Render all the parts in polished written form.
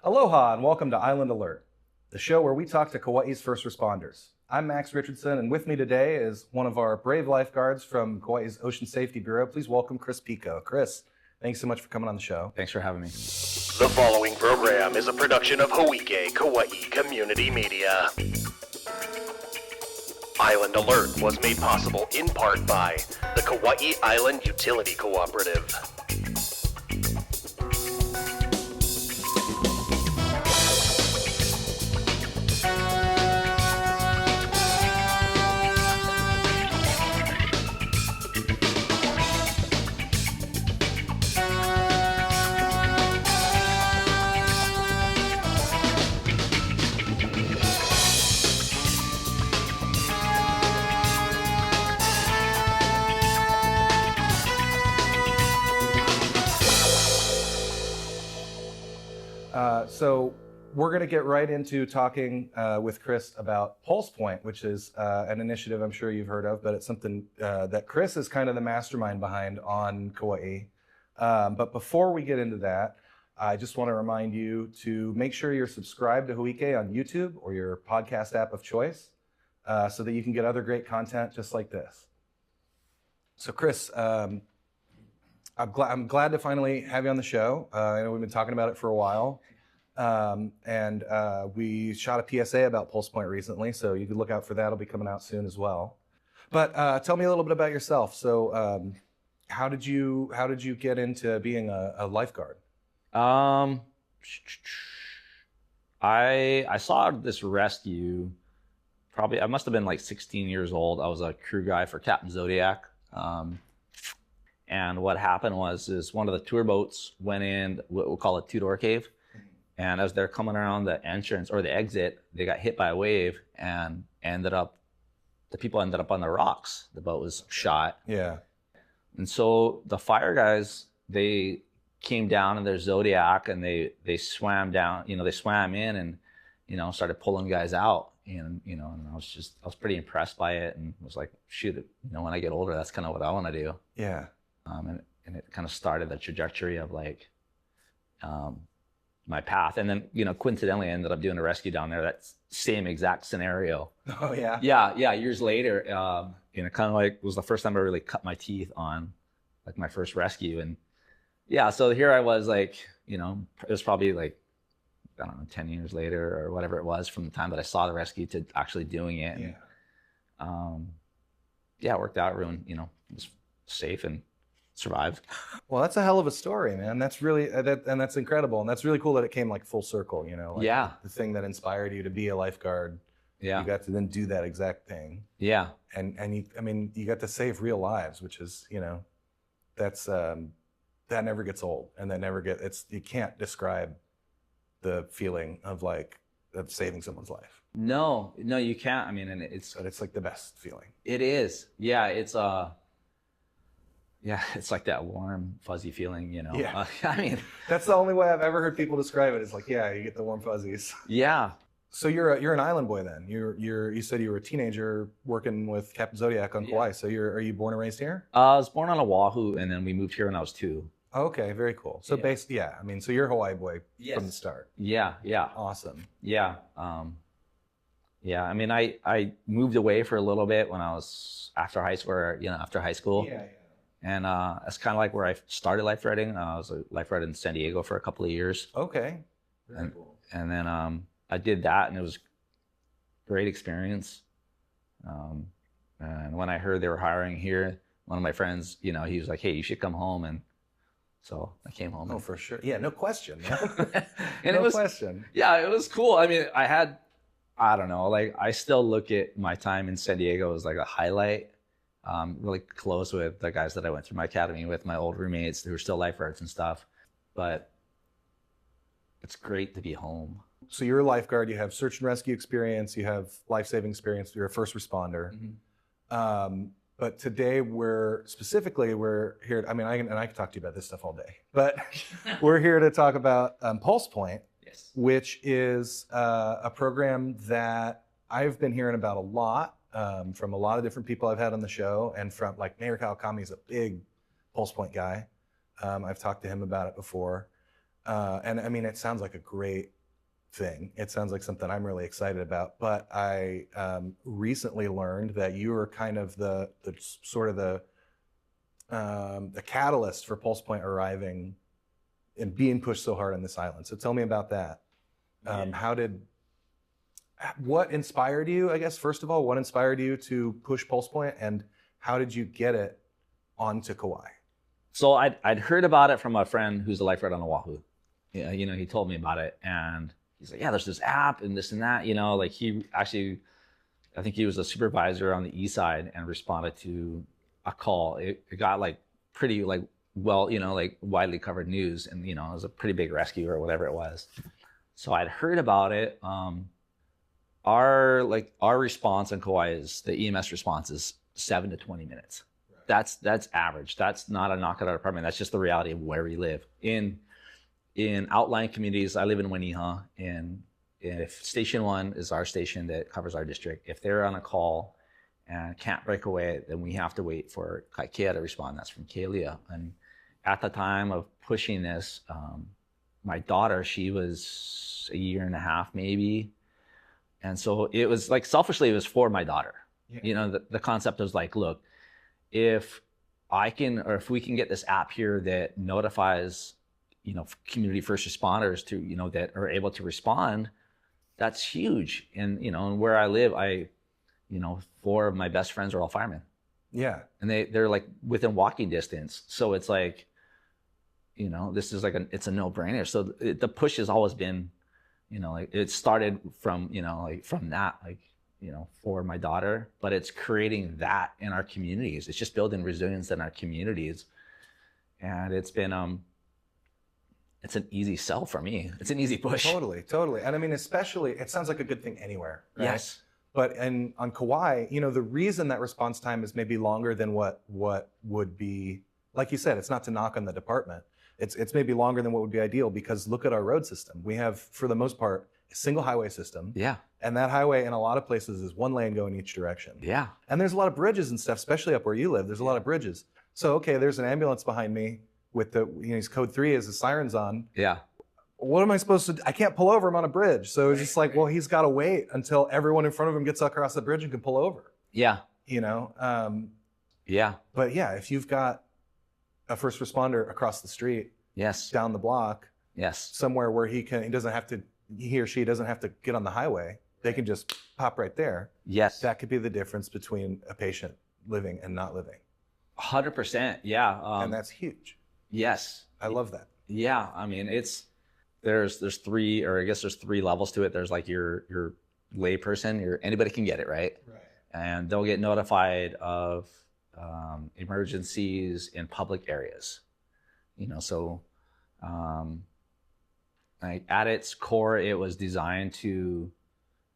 Aloha and welcome to Island Alert, the show where we talk to Kauai's first responders. I'm Max Richardson, and with me today is one of our brave lifeguards from Kauai's Ocean Safety Bureau. Please welcome Chris Pico. Chris, thanks so much for coming on the show. Thanks for having me. The following program is a production of Hōʻike, Kauai Community Media. Island Alert was made possible in part by the Kauai Island Utility Cooperative. So we're going to get right into talking with Chris about PulsePoint, which is an initiative I'm sure you've heard of, but it's something that Chris is kind of the mastermind behind on Kauai. But before we get into that, I just want to remind you to make sure you're subscribed to Hōʻike on YouTube or your podcast app of choice so that you can get other great content just like this. So Chris, I'm glad to finally have you on the show. I know we've been talking about it for a while. We shot a PSA about PulsePoint recently, so you can look out for that. It'll be coming out soon as well. But tell me a little bit about yourself. So how did you get into being a lifeguard? I saw this rescue, probably, I must have been like 16 years old. I was a crew guy for Captain Zodiac. And what happened was one of the tour boats went in what we'll call a two-door cave. And as they're coming around the entrance or the exit, they got hit by a wave and the people ended up on the rocks. The boat was shot. Yeah. And so the fire guys, they came down in their Zodiac and they swam down, they swam in and, started pulling guys out. And, and I was pretty impressed by it and was like, shoot, when I get older, that's kind of what I want to do. Yeah. And it kind of started the trajectory of like, my path. And then, coincidentally, I ended up doing a rescue down there. That same exact scenario. Oh, yeah? Yeah. Years later, kind of like was the first time I really cut my teeth on like my first rescue. And yeah, so here I was like, it was probably like, I don't know, 10 years later or whatever it was from the time that I saw the rescue to actually doing it. And, it worked out. Everyone, was safe and survived. Well, that's a hell of a story, man. That's really and that's incredible, and that's really cool that it came like full circle. The thing that inspired you to be a lifeguard. Yeah, you got to then do that exact thing. Yeah, and you got to save real lives, which is that's that never gets old, and you can't describe the feeling of saving someone's life. No, you can't. And it's like the best feeling. It is. Yeah, it's it's like that warm, fuzzy feeling, Yeah. That's the only way I've ever heard people describe it. Is like, yeah, you get the warm fuzzies. Yeah. So you're an island boy then. You said you were a teenager working with Captain Zodiac on Kauai. So are you born and raised here? I was born on Oahu, and then we moved here when I was 2. Okay, very cool. So so you're a Hawaii boy from the start. Yeah. Awesome. Yeah. I moved away for a little bit when I was after high school. Yeah. And that's kind of like where I started lifeguarding. I was a lifeguard in San Diego for a couple of years. Okay. Very cool. And then I did that, and it was a great experience. And when I heard they were hiring here, one of my friends, he was like, hey, you should come home. And so I came home. Oh, for sure. Yeah, no question. And no question. Yeah, it was cool. I don't know, I still look at my time in San Diego as like a highlight. Really close with the guys that I went through my academy with, my old roommates who are still lifeguards and stuff. But it's great to be home. So you're a lifeguard, you have search and rescue experience, you have life-saving experience, you're a first responder. Mm-hmm. But today we're here, I can talk to you about this stuff all day, but we're here to talk about PulsePoint, yes, which is a program that I've been hearing about a lot from a lot of different people I've had on the show, and from like Mayor Kawakami is a big PulsePoint guy. I've talked to him about it before. And I mean, it sounds like a great thing. It sounds like something I'm really excited about. But I recently learned that you were kind of the sort of the catalyst for PulsePoint arriving and being pushed so hard on this island. So tell me about that. What inspired you, I guess, first of all, what inspired you to push PulsePoint, and how did you get it onto Kauai? So I'd heard about it from a friend who's a lifeguard on Oahu. Yeah, you know, he told me about it, and he's like, yeah, there's this app and this and that, you know, like he actually, I think he was a supervisor on the east side and responded to a call. It got like pretty like, well, you know, like widely covered news, and, you know, it was a pretty big rescue or whatever it was. So I'd heard about it. Our response on Kauai is, the EMS response is 7 to 20 minutes. Right. That's average. That's not a knock at our department. That's just the reality of where we live. In outlying communities, I live in Waniha, and if Station 1 is our station that covers our district, if they're on a call and can't break away, then we have to wait for Kaikea to respond. That's from Kealia. And at the time of pushing this, my daughter, she was a year and a half maybe. And so it was like, selfishly, it was for my daughter. Yeah. You know, the concept was like, look, if we can get this app here that notifies, you know, community first responders to, you know, that are able to respond, that's huge. And, you know, and where I live, you know, 4 of my best friends are all firemen. Yeah. And they're like within walking distance. So it's like, you know, this is like it's a no-brainer. So the push has always been, you know, like it started from, you know, like from that, like, you know, for my daughter, but it's creating that in our communities. It's just building resilience in our communities. And it's been, it's an easy sell for me. It's an easy push. Totally. And I mean, especially, it sounds like a good thing anywhere, right? Yes. But on Kauai, you know, the reason that response time is maybe longer than what would be, like you said, it's not to knock on the department. It's maybe longer than what would be ideal, because look at our road system. We have, for the most part, a single highway system. Yeah. And that highway in a lot of places is one lane going each direction. Yeah. And there's a lot of bridges and stuff, especially up where you live. There's a lot of bridges. So, okay, there's an ambulance behind me with the, you know, code 3 as the siren's on. Yeah. What am I supposed to do? I can't pull over. I'm on a bridge. So it's just like, well, he's got to wait until everyone in front of him gets across the bridge and can pull over. Yeah. You know? Yeah. But yeah, if you've got a first responder across the street, yes, down the block, yes, somewhere where he or she doesn't have to get on the highway, they can just pop right there. Yes. That could be the difference between a patient living and not living. 100%. Yeah. And that's huge. Yes. I love that. Yeah. I mean, there's 3, or I guess there's 3 levels to it. There's like your layperson, anybody can get it, right? Right. And they'll get notified of emergencies in public areas. You know, so at its core, it was designed to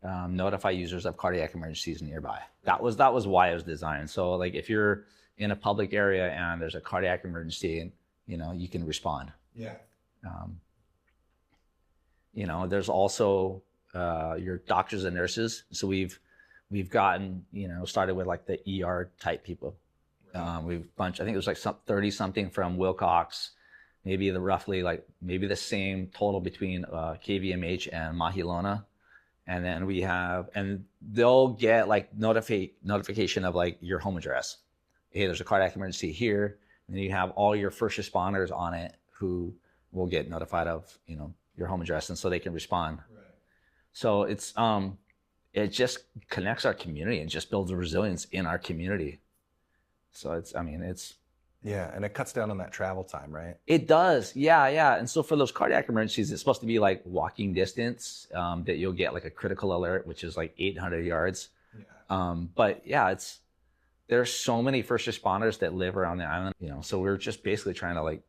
notify users of cardiac emergencies nearby. That was why it was designed. So like if you're in a public area and there's a cardiac emergency, you know, you can respond. Yeah. You know, there's also your doctors and nurses. So we've gotten, you know, started with like the ER type people. We've I think it was like 30 something from Wilcox, maybe maybe the same total between KVMH and Mahilona. And then and they'll get like notification of like your home address. Hey, there's a cardiac emergency here. And then you have all your first responders on it who will get notified of, you know, your home address, and so they can respond. Right. So it's, it just connects our community and just builds a resilience in our community. So yeah, and it cuts down on that travel time, right? It does, yeah. And so for those cardiac emergencies, it's supposed to be like walking distance, that you'll get like a critical alert, which is like 800 yards. Yeah. But yeah, there's so many first responders that live around the island, you know, so we're just basically trying to like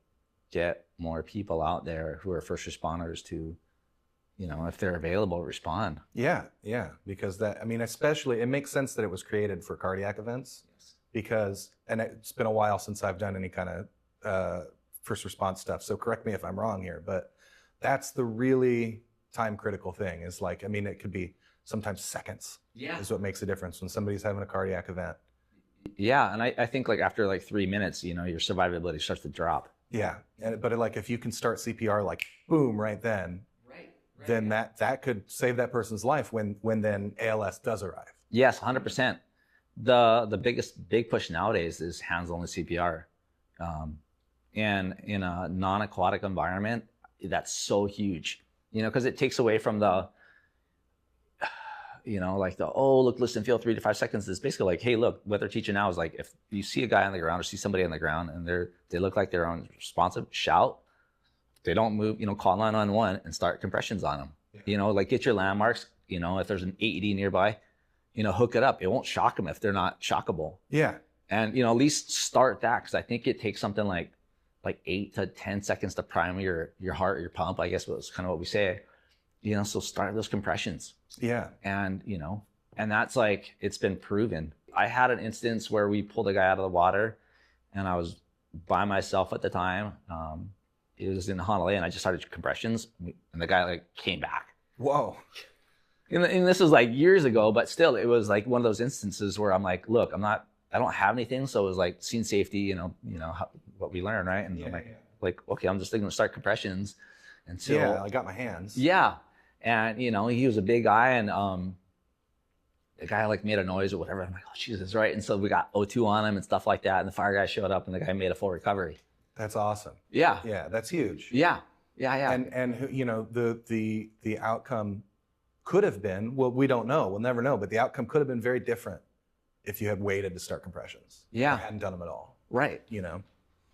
get more people out there who are first responders to, you know, if they're available, respond. Yeah, because especially, it makes sense that it was created for cardiac events. Yes. Because, and it's been a while since I've done any kind of first response stuff, so correct me if I'm wrong here, but that's the really time critical thing, is like, it could be sometimes seconds. Yeah. Is what makes a difference when somebody's having a cardiac event. Yeah, and I think like after like 3 minutes, you know, your survivability starts to drop. Yeah, but like if you can start CPR like boom right then, then that could save that person's life when then ALS does arrive. Yes, 100%. The big push nowadays is hands-only CPR, and in a non-aquatic environment, that's so huge. Because it takes away from the, like oh, look, listen, feel, 3 to 5 seconds. It's basically like, hey, look, what they're teaching now is like, if you see a guy on the ground or see somebody on the ground and they look like they're unresponsive, shout. If they don't move, call 911 and start compressions on them. Yeah. Like get your landmarks. If there's an AED nearby, hook it up. It won't shock them if they're not shockable. Yeah. And at least start that, because I think it takes something like 8 to 10 seconds to prime your heart, your pump. I guess was kind of what we say. So start those compressions. Yeah. And, and that's like, it's been proven. I had an instance where we pulled a guy out of the water and I was by myself at the time. It was in Honolulu and I just started compressions and the guy like came back. Whoa. And this was like years ago, but still it was like one of those instances where I'm like, look, I don't have anything. So it was like scene safety, what we learn, right? And yeah, I'm like, okay, I'm just going to start compressions. And so I got my hands. Yeah. And, he was a big guy and the guy like made a noise or whatever. I'm like, oh, Jesus, right? And so we got O2 on him and stuff like that. And the fire guy showed up and the guy made a full recovery. That's awesome. Yeah. Yeah, that's huge. Yeah. Yeah, yeah. And the outcome could have been, well, we don't know. We'll never know. But the outcome could have been very different if you had waited to start compressions. Yeah. Or hadn't done them at all. Right. Yeah.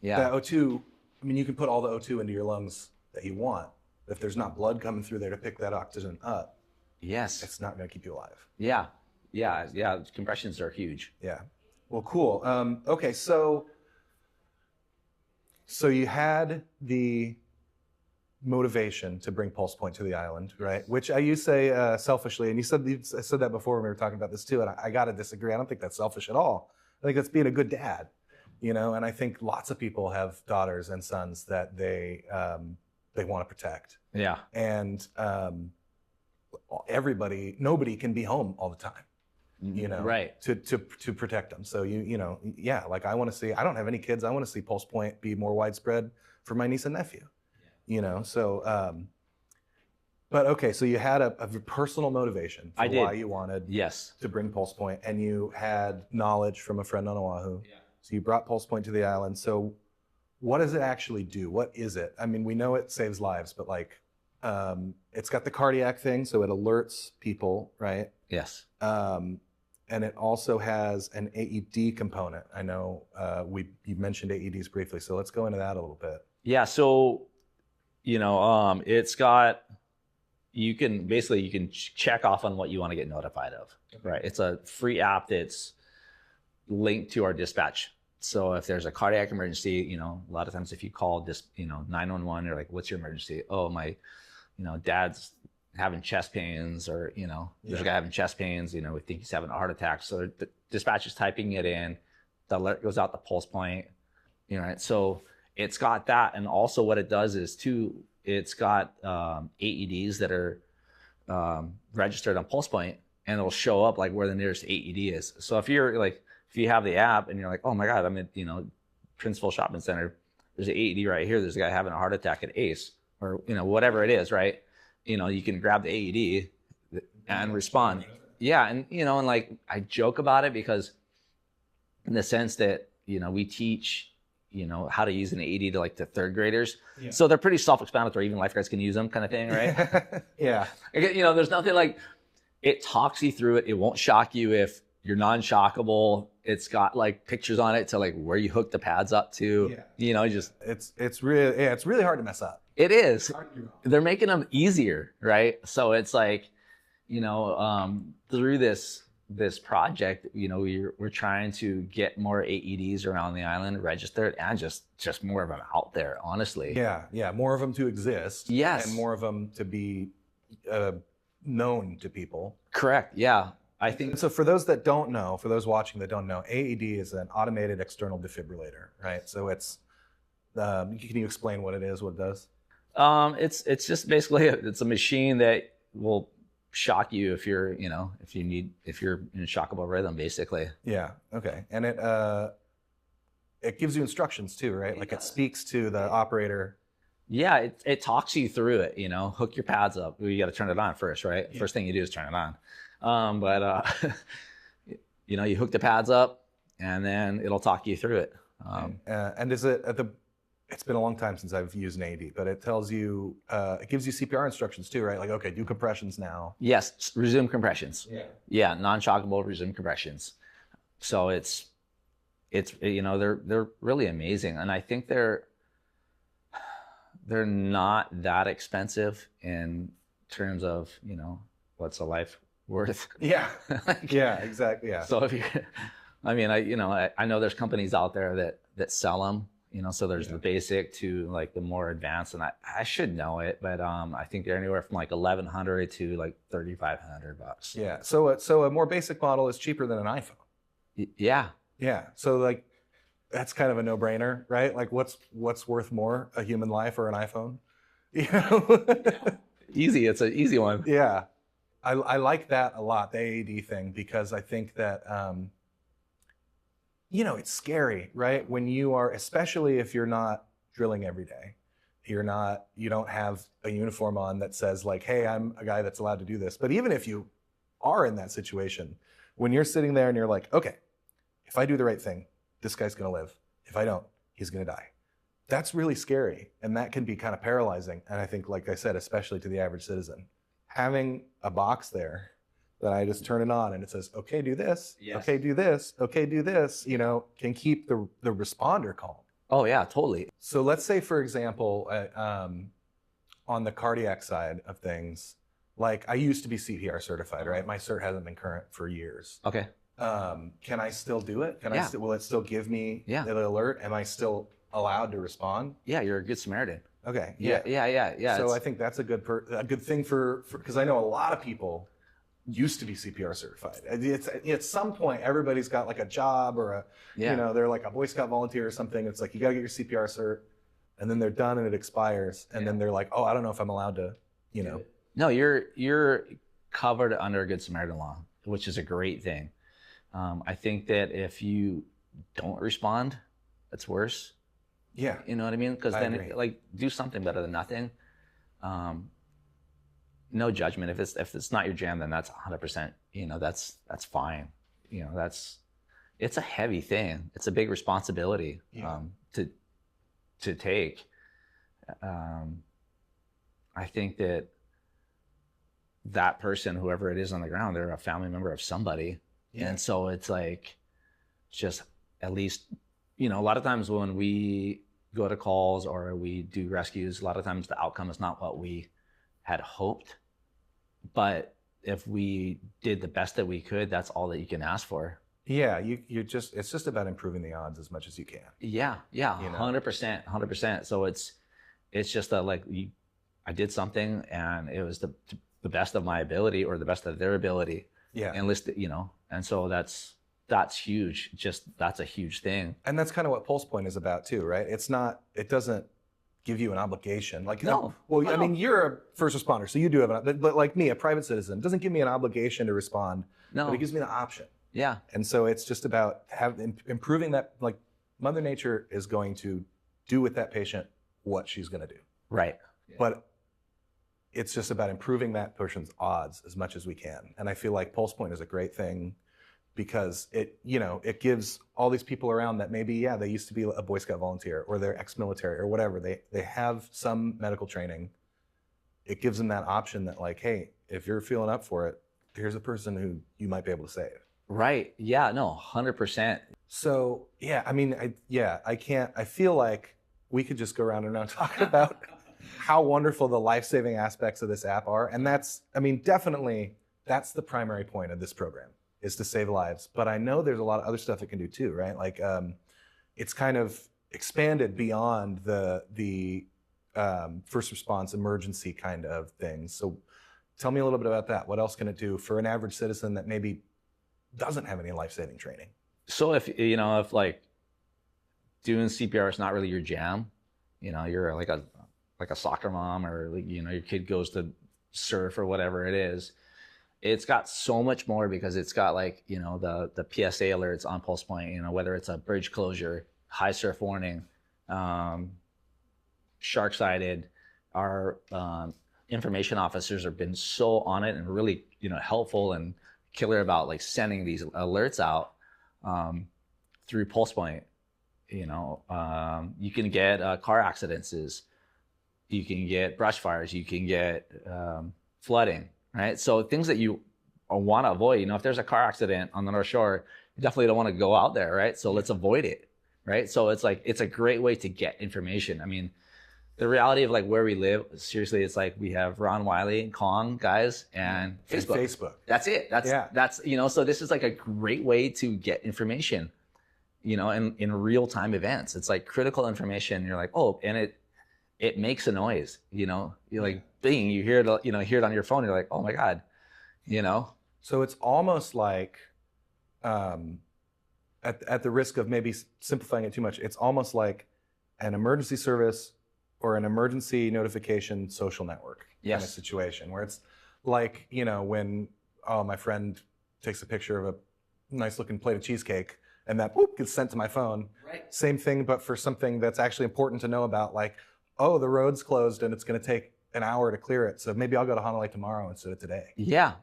That O2, I mean, you can put all the O2 into your lungs that you want. If there's not blood coming through there to pick that oxygen up, yes, it's not going to keep you alive. Yeah. Yeah. Yeah. Compressions are huge. Yeah. Well, cool. Okay. So you had the motivation to bring PulsePoint to the island, right? Which you say selfishly, and you said that before when we were talking about this too, and I got to disagree. I don't think that's selfish at all. I think that's being a good dad, and I think lots of people have daughters and sons that they want to protect. Yeah. And nobody can be home all the time, right? To protect them. So like I want to see, I don't have any kids. I want to see PulsePoint be more widespread for my niece and nephew, so, but okay. So you had a personal motivation for why you wanted to bring PulsePoint, and you had knowledge from a friend on Oahu. Yeah. So you brought PulsePoint to the island. So what does it actually do? What is it? I mean, we know it saves lives, but like, it's got the cardiac thing, so it alerts people, right? Yes. And it also has an AED component. I know you mentioned AEDs briefly, so let's go into that a little bit. Yeah. So, it's got, you can check off on what you want to get notified of, right? It's a free app that's linked to our dispatch. So if there's a cardiac emergency, a lot of times if you call this, 911, you're like, what's your emergency? Oh, my, dad's having chest pains, or, there's a guy having chest pains, we think he's having a heart attack. So the dispatch is typing it in, the alert goes out to PulsePoint, right? So it's got that. And also what it does is it's got AEDs that are registered on PulsePoint, and it'll show up like where the nearest AED is. So if you have the app and you're like, oh my God, I'm at, Princeville Shopping Center, there's an AED right here. There's a guy having a heart attack at ACE, or, whatever it is, right? You can grab the AED and respond. Yeah. And, and like, I joke about it because in the sense that, we teach, how to use an AED to like the third graders. Yeah. So they're pretty self-explanatory. Even lifeguards can use them, kind of thing, right? Yeah. There's nothing like, it talks you through it. It won't shock you if you're non-shockable. It's got like pictures on it to like where you hook the pads up to. Yeah. It's really hard to mess up. It is. They're making them easier, right? So it's like, through this project, we're trying to get more AEDs around the island registered, and just more of them out there, honestly. Yeah, more of them to exist. Yes. And more of them to be known to people. Correct. Yeah. I think so. For those that don't know, for those watching that don't know, AED is an automated external defibrillator, right? So it's, can you explain what it is, what it does? It's just basically it's a machine that will shock you if you're in a shockable rhythm, basically. Yeah. Okay. And it gives you instructions too, right? Like it speaks to the operator. Yeah, it talks you through it, you know, hook your pads up. You got to turn it on first, right? Yeah. First thing you do is turn it on. You know, you hook the pads up and then it'll talk you through it. And is it it's been a long time since I've used an AED, but it tells you, it gives you CPR instructions too, right? Like, okay, do compressions now. Yes, resume compressions. Yeah. Yeah, non-shockable resume compressions. So it's you know, they're really amazing, and I think they're not that expensive in terms of, you know, what's a life worth. Yeah. Like, Yeah, exactly. Yeah. so if you, I mean, I know there's companies out there that sell them, you know, so there's the basic to like the more advanced, and I should know it, but I think they're anywhere from like $1,100 to like $3,500. Yeah. So a more basic model is cheaper than an iPhone. Yeah. Yeah. So like that's kind of a no-brainer, right? Like what's worth more, a human life or an iPhone? You know? Easy. It's an easy one. Yeah. I like that a lot, the AED thing, because I think that you know, it's scary, right? When you are, especially if you're not drilling every day, you don't have a uniform on that says like, hey, I'm a guy that's allowed to do this. But even if you are in that situation, when you're sitting there and you're like, okay, if I do the right thing, this guy's gonna live. If I don't, he's gonna die. That's really scary. And that can be kind of paralyzing. And I think, like I said, especially to the average citizen, having a box there that I just turn it on and it says, okay, do this, okay, do this, okay, do this, you know, can keep the responder calm. Oh yeah, totally. So let's say, for example, on the cardiac side of things, like I used to be CPR certified, right? My cert hasn't been current for years. Okay. Can I still do it? Will it still give me the alert? Am I still allowed to respond? Yeah, you're a good Samaritan. Okay. Yeah. So I think that's a good thing for because I know a lot of people used to be CPR certified. It's at some point everybody's got like a job or you know, they're like a Boy Scout volunteer or something. It's like you got to get your CPR cert, and then they're done and it expires, and then they're like, oh, I don't know if I'm allowed to, you know. No, you're covered under Good Samaritan law, which is a great thing. I think that if you don't respond, it's worse. Yeah. You know what I mean? Because then, like, do something better than nothing. No judgment. If it's not your jam, then that's 100%. You know, that's fine. You know, it's a heavy thing. It's a big responsibility to take. I think that person, whoever it is on the ground, they're a family member of somebody. Yeah. And so it's like, just at least, you know, a lot of times when we go to calls or we do rescues, a lot of times the outcome is not what we had hoped. But if we did the best that we could, that's all that you can ask for. Yeah, it's just about improving the odds as much as you can. Yeah, 100%. So it's just that, like, I did something and it was the best of my ability or the best of their ability. Yeah. And you know, and so that's huge. That's a huge thing. And that's kind of what PulsePoint is about too, right? It doesn't give you an obligation. Like, no. Well, I mean, you're a first responder, so you do have but like me, a private citizen, it doesn't give me an obligation to respond. No. But it gives me the option. Yeah. And so it's just about improving that, like, Mother Nature is going to do with that patient what she's going to do. Right. Yeah. But it's just about improving that person's odds as much as we can. And I feel like PulsePoint is a great thing because it gives all these people around that maybe, they used to be a Boy Scout volunteer or they're ex-military or whatever. They have some medical training. It gives them that option that, like, hey, if you're feeling up for it, here's a person who you might be able to save. Right. Yeah, no, 100%. So, I mean, I feel like we could just go around and around talking about how wonderful the life-saving aspects of this app are. And definitely that's the primary point of this program, is to save lives. But I know there's a lot of other stuff it can do too, right? Like, it's kind of expanded beyond the first response emergency kind of things. So tell me a little bit about that. What else can it do for an average citizen that maybe doesn't have any life-saving training? So if like doing CPR is not really your jam, you're like a soccer mom, or, like, your kid goes to surf or whatever it is, it's got so much more because it's got, like, the PSA alerts on PulsePoint, whether it's a bridge closure, high surf warning, shark sighted. Our information officers have been so on it and really, helpful and killer about like sending these alerts out through PulsePoint. You can get car accidents, you can get brush fires, you can get flooding, right? So things that you want to avoid. If there's a car accident on the North Shore, you definitely don't want to go out there, right? So let's avoid it, right? So it's like, it's a great way to get information. I mean, the reality of like where we live, seriously, it's like we have Ron Wiley and Kong guys and Facebook. That's it. That's, so this is like a great way to get information, in real-time events. It's like critical information. You're like, oh, and it makes a noise, you're like, bing, you hear it, hear it on your phone. You're like, oh my God, So it's almost like, at the risk of maybe simplifying it too much, it's almost like an emergency service or an emergency notification social network kind of situation, where it's like, when my friend takes a picture of a nice looking plate of cheesecake and that gets sent to my phone. Right. Same thing, but for something that's actually important to know about, like, oh, the road's closed and it's going to take an hour to clear it, so maybe I'll go to Honolulu tomorrow instead of today. Yeah.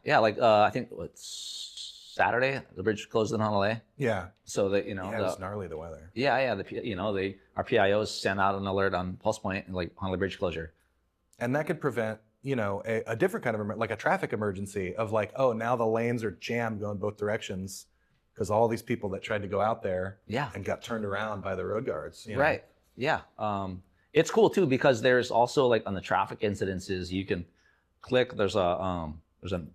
Like I think it's Saturday, the bridge closed in Honolulu. Yeah. So that it was gnarly, the weather. Yeah. Our PIOs sent out an alert on PulsePoint, like Honolulu bridge closure. And that could prevent, a different kind of like a traffic emergency of like, oh, now the lanes are jammed going both directions because all these people that tried to go out there and got turned around by the road guards. Right. Yeah. It's cool too because there's also like on the traffic incidences, you can click. There's a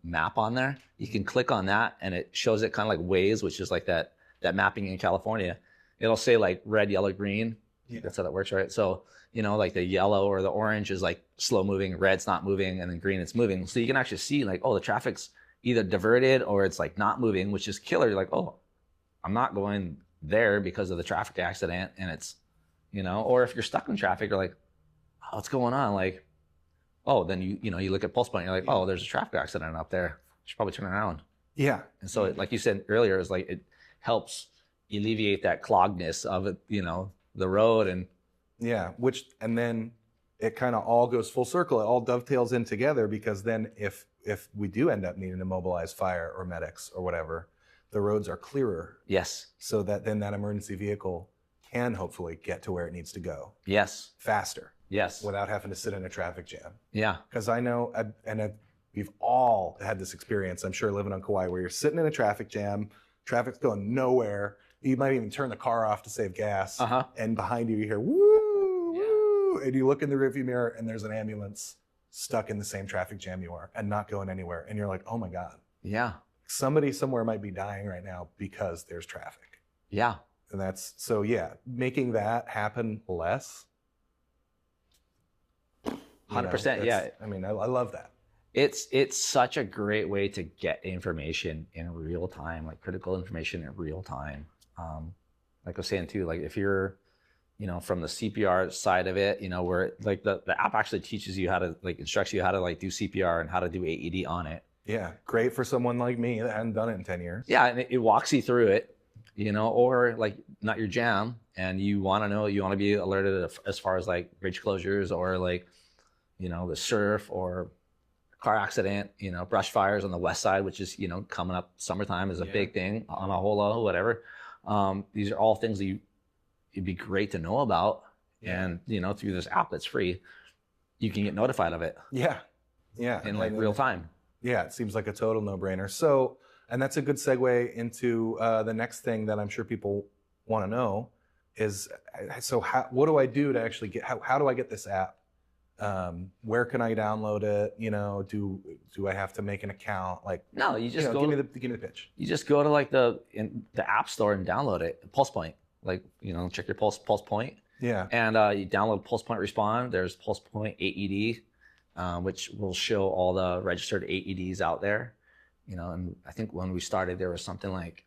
map on there. You can click on that and it shows it kind of like Waze, which is like that mapping in California. It'll say like red, yellow, green. Yeah. That's how that works, right? So like the yellow or the orange is like slow moving, red's not moving, and then green it's moving. So you can actually see like, oh, the traffic's either diverted or it's like not moving, which is killer. You're like, oh, I'm not going there because of the traffic accident, and it's or if you're stuck in traffic, you're like, oh, what's going on? Like, oh, then you look at PulsePoint, you're like, oh, there's a traffic accident up there. You should probably turn around. Yeah. And so, like you said earlier, it's like it helps alleviate that cloggedness of it, the road and. Yeah, and then it kind of all goes full circle. It all dovetails in together because then if we do end up needing to mobilize fire or medics or whatever, the roads are clearer. Yes. So that then that emergency vehicle can hopefully get to where it needs to go. Yes. Faster. Yes. Without having to sit in a traffic jam. Yeah. Because I know, we've all had this experience, I'm sure, living on Kauai, where you're sitting in a traffic jam, traffic's going nowhere. You might even turn the car off to save gas. Uh-huh. And behind you hear, woo, woo. And you look in the rearview mirror and there's an ambulance stuck in the same traffic jam you are and not going anywhere. And you're like, oh my God. Yeah. Somebody somewhere might be dying right now because there's traffic. Yeah. And that's, so yeah, making that happen less. 100%, yeah. I mean, I love that. It's such a great way to get information in real time, like critical information in real time. Like I was saying too, like if you're, from the CPR side of it, where like the app actually teaches you how to, like instructs you how to like do CPR and how to do AED on it. Yeah, great for someone like me that hadn't done it in 10 years. Yeah, and it walks you through it. Or like not your jam and you want to be alerted as far as like bridge closures or like, the surf or car accident, brush fires on the west side, which is, coming up summertime is a big thing on Aloha, whatever. These are all things that it'd be great to know about. Yeah. And, through this app that's free, you can get notified of it. Yeah. Yeah. In like real time. Yeah. It seems like a total no-brainer. So, and that's a good segue into the next thing that I'm sure people want to know is, so what do I do to actually get, how do I get this app? Where can I download it? Do I have to make an account? Like, no, you just give me the pitch. You just go to like the app store and download it. PulsePoint, like, check your PulsePoint. Yeah. And you download PulsePoint Respond. There's PulsePoint AED, which will show all the registered AEDs out there. And I think when we started, there was something like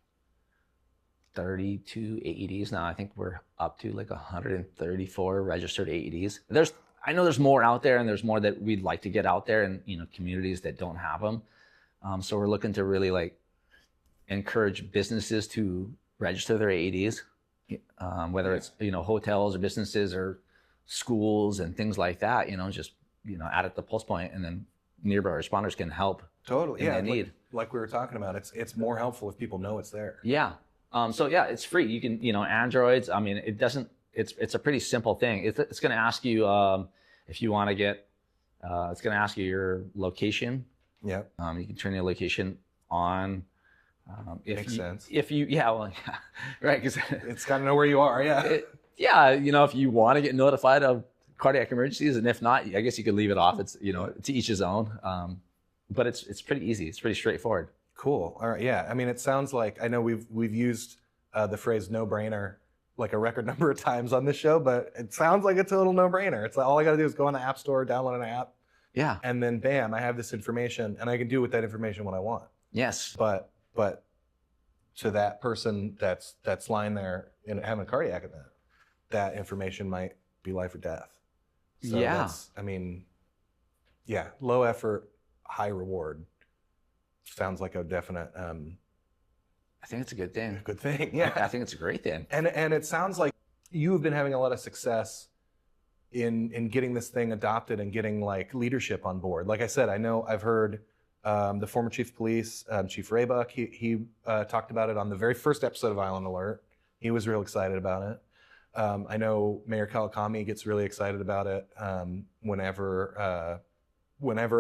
32 AEDs. Now I think we're up to like 134 registered AEDs. I know there's more out there and there's more that we'd like to get out there in, communities that don't have them. So we're looking to really like encourage businesses to register their AEDs. whether it's, hotels or businesses or schools and things like that, just, add it to PulsePoint, and then nearby responders can help. Totally. in Yeah. their need. Like we were talking about, it's more helpful if people know it's there. Yeah. So yeah, it's free. You can, Androids. I mean, it's a pretty simple thing. It's going to ask you if you want to get. It's going to ask you your location. Yeah. You can turn your location on. Makes sense. If you, yeah, well, yeah, right, because It's got to know where you are. Yeah. if you want to get notified of cardiac emergencies, and if not, I guess you could leave it off. It's to each his own. But it's pretty easy. It's pretty straightforward. Cool. All right. Yeah. I mean, it sounds like, I know we've used the phrase "no brainer" like a record number of times on this show, but it sounds like a total no brainer. It's like all I got to do is go on the App Store, download an app, Yeah. and then bam, I have this information, and I can do with that information what I want. Yes. But to that person that's lying there and having a cardiac event, that information might be life or death. So Yeah. that's, I mean, yeah, low effort, high reward. Sounds like a definite I think it's a good thing. good thing. Yeah. I think it's a great thing. And it sounds like you've been having a lot of success in getting this thing adopted and getting like leadership on board. Like I said, I know I've heard the former chief of police, Chief Raybuck, he talked about it on the very first episode of Island Alert. He was real excited about it. I know Mayor Kawakami gets really excited about it whenever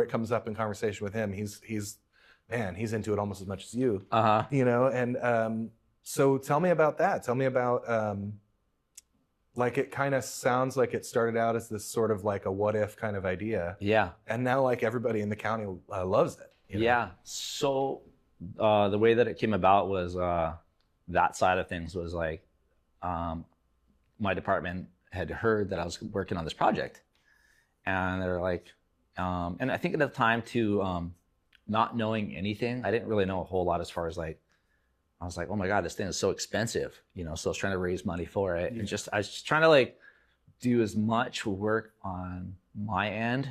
it comes up in conversation with him. He's into it almost as much as you. And so tell me about that. Tell me about like, it kind of sounds like it started out as this sort of like a what if kind of idea. Yeah. And now like everybody in the county loves it. Yeah. So the way that it came about was that side of things was like my department had heard that I was working on this project, and they're like, and I think at the time too, not knowing anything, I didn't really know a whole lot as far as like, I was like, oh my God, this thing is so expensive, so I was trying to raise money for it. Yeah. And I was just trying to like do as much work on my end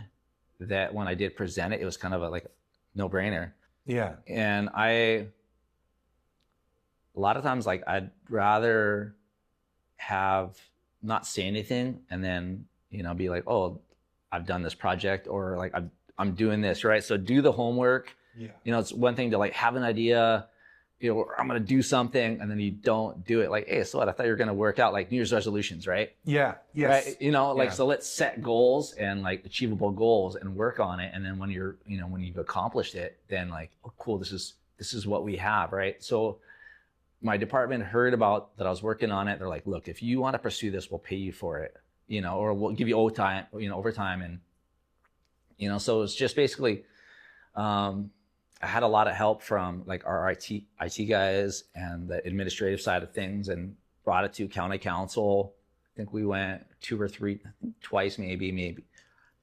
that when I did present it, it was kind of like a no-brainer. Yeah. And a lot of times, like, I'd rather have not say anything and then, be like, oh, I've done this project, or like, I'm doing this, right? So do the homework. Yeah. It's one thing to like have an idea, I'm going to do something, and then you don't do it. Like, hey, so what? I thought you were going to work out like New Year's resolutions, right? Yeah. Yes. Right. Yeah. So let's set goals and like achievable goals and work on it. And then when when you've accomplished it, then like, oh, cool, this is what we have, right? So my department heard about that I was working on it. They're like, look, if you want to pursue this, we'll pay you for it, or we'll give you overtime, and so it's just basically, I had a lot of help from like our IT guys and the administrative side of things, and brought it to county council. I think we went twice, maybe,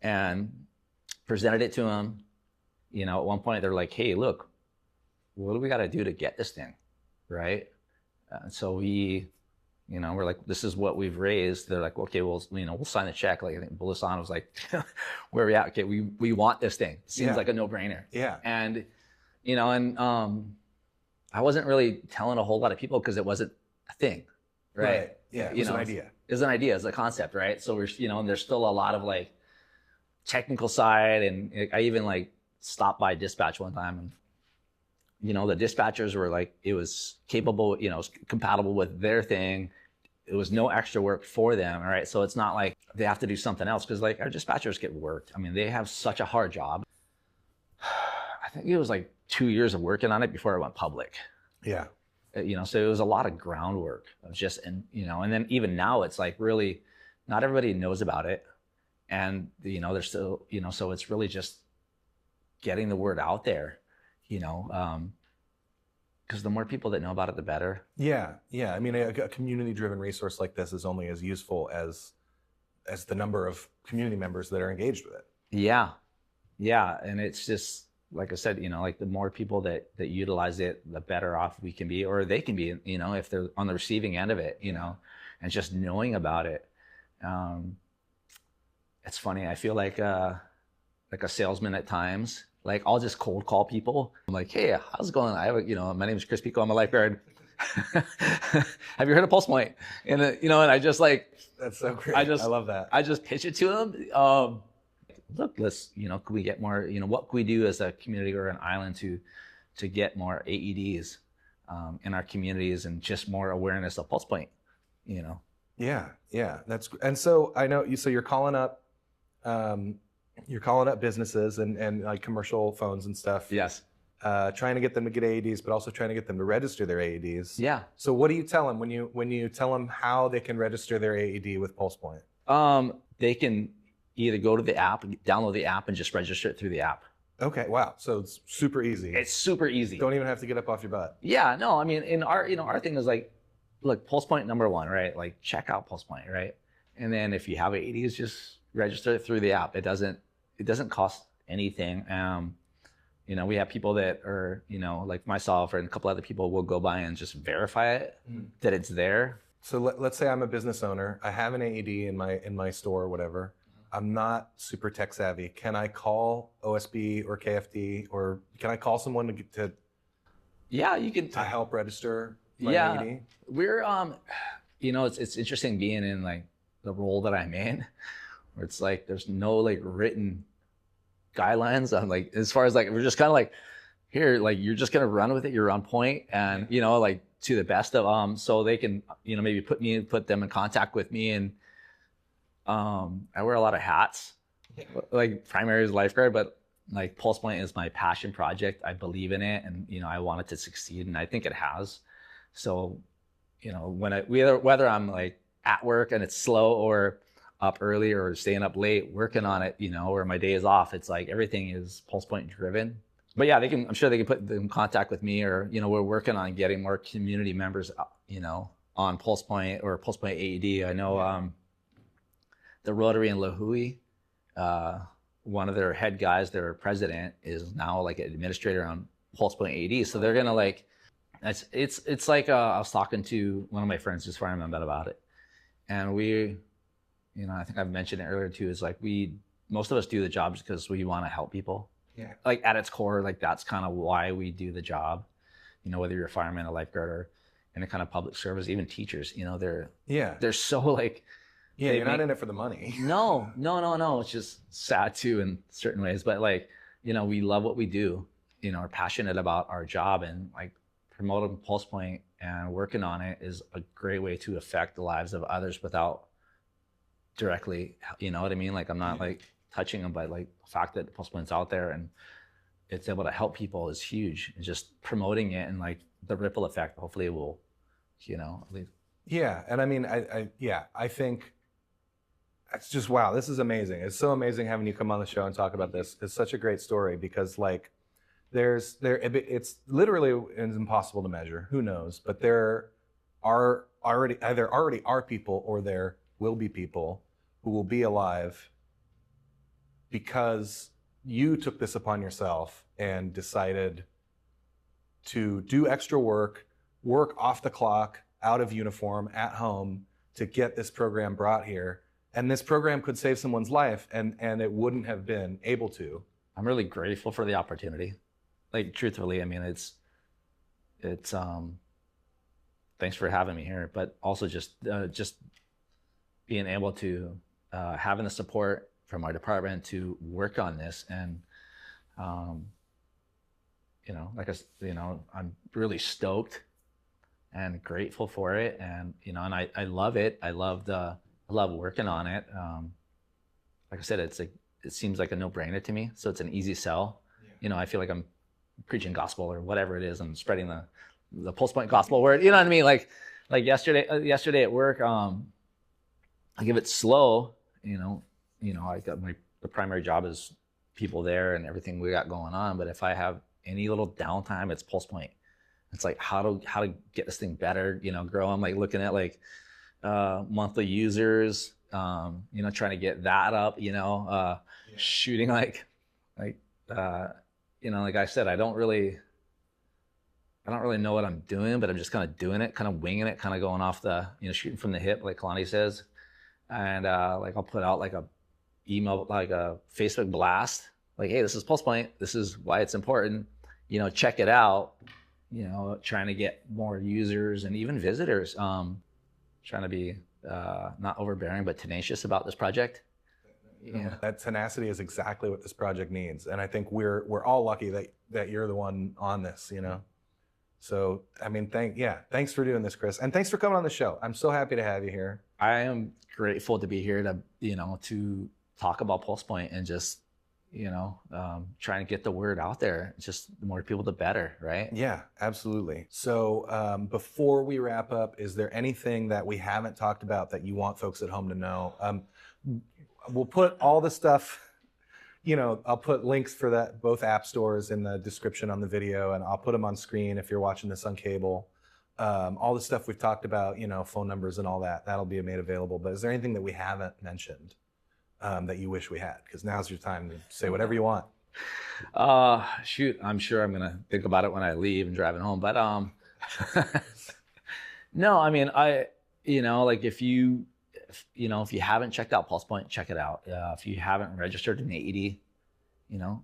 and presented it to them. At one point they're like, hey, look, what do we got to do to get this thing, right? So we, we're like, this is what we've raised. They're like, okay, well, we'll sign the check. Like, I think Bulisan was like, where are we at? Okay, we want this thing. Seems like a no-brainer. Yeah. And I wasn't really telling a whole lot of people because it wasn't a thing, right? Yeah. It was an idea. It was an idea, it's a concept, right? So we're, and there's still a lot of like technical side, and I even like stopped by dispatch one time, and the dispatchers were like, it was capable, it was compatible with their thing. It was no extra work for them, all right? So it's not like they have to do something else, because like our dispatchers get worked. I mean, they have such a hard job. I think it was like 2 years of working on it before it went public. Yeah. So it was a lot of groundwork of just, and then even now it's like really, not everybody knows about it. And, there's still, so it's really just getting the word out there, because the more people that know about it, the better. Yeah. Yeah. I mean, a community-driven resource like this is only as useful as the number of community members that are engaged with it. Yeah. Yeah. And it's just, like I said, like the more people that utilize it, the better off we can be, or they can be, if they're on the receiving end of it, and just knowing about it. It's funny. I feel like a salesman at times. Like, I'll just cold call people. I'm like, hey, how's it going? I have my name is Chris Pico. I'm a lifeguard. have you heard of PulsePoint? And and I just like, That's so great. I love that. I just pitch it to them. Look, let's, can we get more, what can we do as a community or an island to get more AEDs in our communities and just more awareness of PulsePoint, Yeah, and so I know so you're calling up businesses and like commercial phones and stuff. Yes. Trying to get them to get AEDs, but also trying to get them to register their AEDs. Yeah. So what do you tell them when you tell them how they can register their AED with PulsePoint? They can either go to the app, download the app, and just register it through the app. Okay. Wow. So it's super easy. It's super easy. Don't even have to get up off your butt. Yeah. No. I mean, in our thing is like, look, PulsePoint #1, right? Like, check out PulsePoint, right? And then if you have AEDs, just register it through the app. It doesn't cost anything. We have people that are, like myself and a couple other people will go by and just verify it, that it's there. So let's say I'm a business owner. I have an AED in my store or whatever. I'm not super tech savvy. Can I call OSB or KFD, or can I call someone to Yeah, you can. to help register my Yeah. AED? We're it's interesting being in like the role that I'm in, where it's like there's no like written guidelines on like, as far as like, we're just kind of like, here, like, you're just gonna run with it, you're on point, and like to the best of so they can maybe put them in contact with me. And I wear a lot of hats, like primary is lifeguard, but like PulsePoint is my passion project. I believe in it, and I want it to succeed, and I think it has. So whether I'm like at work and it's slow, or up early or staying up late working on it, or my day is off, it's like everything is PulsePoint driven. But yeah, I'm sure they can put them in contact with me, or we're working on getting more community members on PulsePoint or PulsePoint AED. I know the Rotary in Lōhui, one of their head guys, their president, is now like an administrator on PulsePoint AED. So they're gonna like, it's like I was talking to one of my friends just before I met about it, and we, I think I've mentioned it earlier too, is like most of us do the jobs because we want to help people. Yeah. Like at its core, like that's kind of why we do the job. Whether you're a fireman, a lifeguard, or any kind of public service, even teachers, they're so like, yeah, you're not in it for the money. No. It's just sad too in certain ways, but like, we love what we do, are passionate about our job, and like promoting PulsePoint and working on it is a great way to affect the lives of others without directly, what I mean? Like, I'm not like touching them, but like the fact that PulsePoint's out there and it's able to help people is huge. And just promoting it and like the ripple effect, hopefully it will, at least. Yeah, and I mean, I think it's just, wow, this is amazing. It's so amazing having you come on the show and talk about this. It's such a great story because like it's literally impossible to measure. Who knows? But there are already are people, or there will be people who will be alive because you took this upon yourself and decided to do extra work off the clock, out of uniform, at home, to get this program brought here. And this program could save someone's life, and it wouldn't have been able to. I'm really grateful for the opportunity. Like, truthfully, I mean, it's thanks for having me here, but also just being able to having the support from our department to work on this. And I'm really stoked and grateful for it, and and I love it. I love working on it. Like I said, it seems like a no-brainer to me, so it's an easy sell. Yeah. I feel like I'm preaching gospel or whatever it is. I'm spreading the PulsePoint gospel word. You know what I mean? Like yesterday at work, I give it slow. I got the primary job is people there and everything we got going on. But if I have any little downtime, it's PulsePoint. It's like how to get this thing better, grow. I'm like looking at like monthly users, trying to get that up, shooting like I said, I don't really know what I'm doing, but I'm just kind of doing it, kind of winging it, kind of going off the, shooting from the hip, like Kalani says. And like I'll put out like a email, like a Facebook blast, like, hey, this is PulsePoint. This is why it's important. Check it out. you know, trying to get more users and even visitors. Trying to be not overbearing, but tenacious about this project. Yeah. That tenacity is exactly what this project needs, and I think we're all lucky that you're the one on this, you know. So I mean, thanks for doing this, Chris, and thanks for coming on the show. I'm so happy to have you here. I am grateful to be here to, you know, to talk about PulsePoint and just, you know, trying to get the word out there. Just the more people, the better, right? Yeah, absolutely. So before we wrap up, is there anything that we haven't talked about that you want folks at home to know? We'll put all the stuff, you know, I'll put links for that, both app stores in the description on the video, and I'll put them on screen if you're watching this on cable. All the stuff we've talked about, you know, phone numbers and all that, that'll be made available. But is there anything that we haven't mentioned that you wish we had? Because now's your time to say whatever you want. Shoot, I'm sure I'm gonna think about it when I leave and driving home. But no, I mean, you know, like if you haven't checked out PulsePoint, check it out. If you haven't registered an AED, you know,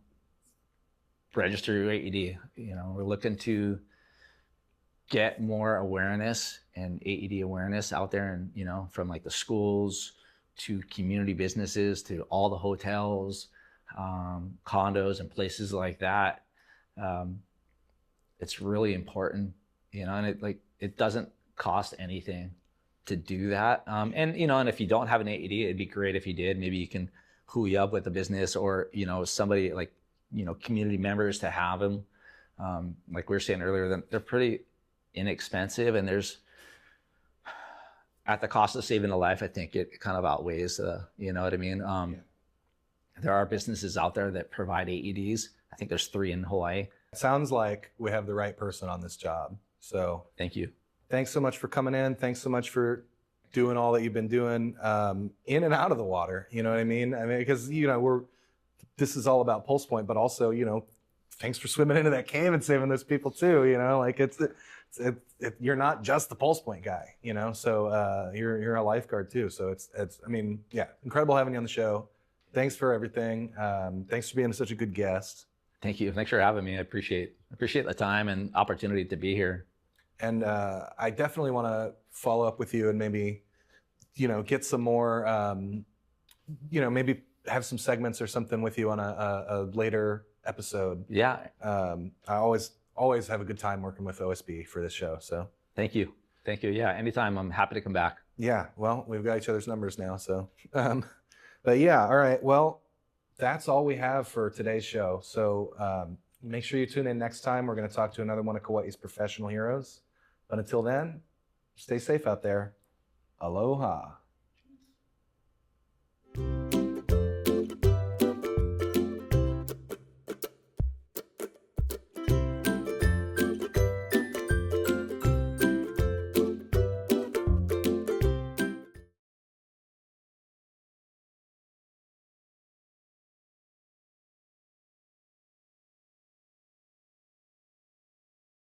register your AED. You know, we're looking to get more awareness and AED awareness out there, and, you know, from like the schools to community businesses to all the hotels, condos and places like that. It's really important, you know, and it doesn't cost anything to do that. And, you know, and if you don't have an AED, it'd be great if you did. Maybe you can hooey up with a business or, you know, somebody like, you know, community members to have them. Like we were saying earlier, they're pretty inexpensive, and there's, at the cost of saving a life, I think it kind of outweighs, you know what I mean? There are businesses out there that provide AEDs. I think there's 3 in Hawaii. It sounds like we have the right person on this job. So Thank you. thanks so much for coming in. Thanks so much for doing all that you've been doing in and out of the water. You know what I mean? I mean, because, you know, this is all about PulsePoint, but also, you know, thanks for swimming into that cave and saving those people too. You know, like you're not just the PulsePoint guy, you know, so you're a lifeguard too. So it's, I mean, yeah, incredible having you on the show. Thanks for everything. Thanks for being such a good guest. Thank you. Thanks for having me. I appreciate the time and opportunity to be here. And I definitely want to follow up with you and maybe, you know, get some more, you know, maybe have some segments or something with you on a later episode. Yeah. I always have a good time working with OSB for this show. So thank you. Thank you. Yeah. Anytime. I'm happy to come back. Yeah. Well, we've got each other's numbers now. So, but yeah. All right. Well, that's all we have for today's show. So make sure you tune in next time. We're going to talk to another one of Kauai's professional heroes. But until then, stay safe out there. Aloha.